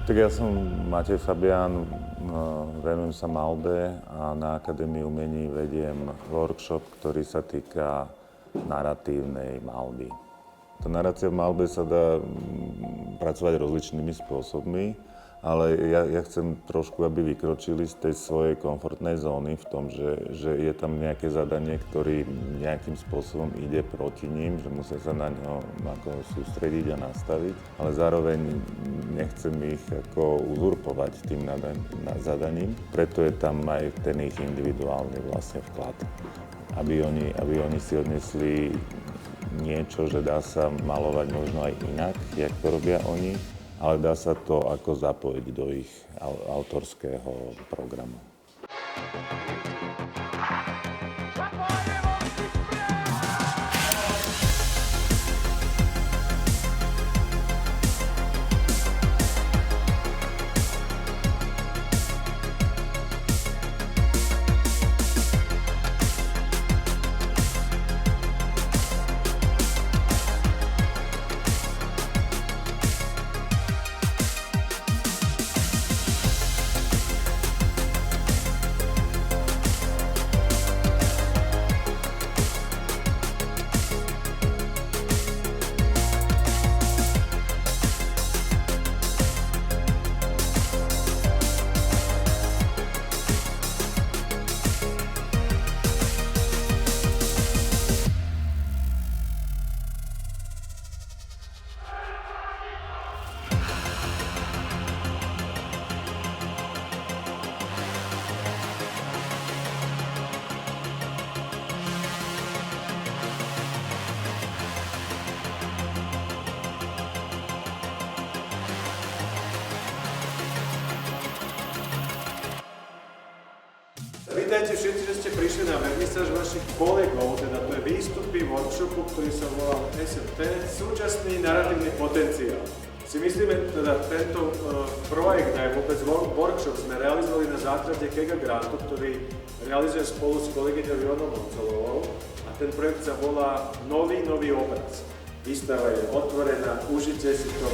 Tak ja som Matejom Fabianom, venujem sa maľbe a na Akadémii umení vediem workshop, ktorý sa týka naratívnej maľby. Tá narácia v maľbe sa dá pracovať rozličnými spôsobmi, ale ja chcem trošku, aby vykročili z tej svojej komfortnej zóny v tom, že je tam nejaké zadanie, ktoré nejakým spôsobom ide proti ním, že musia sa na ňo ako sústrediť a nastaviť, ale zároveň nechcem ich ako uzurpovať tým zadaním, preto je tam aj ten ich individuálny vlastne vklad, aby oni si odnesli niečo, že dá sa malovať možno aj inak, jak to robia oni, ale dá sa to ako zapojiť do ich autorského programu. Vítajte všetci, že ste prišli na vernisáž vašich kolegov, teda to je výstupy workshopu, ktorý sa volal S.N.P. Súčasný, naratívny, potenciál. Si myslíme, teda tento projekt aj vôbec workshop sme realizovali na základe Kega grantu, ktorý realizuje spolu s kolegyňou Ivanou Moncoľovou a ten projekt sa volá Nový obraz. Výstava je otvorená, užite si to.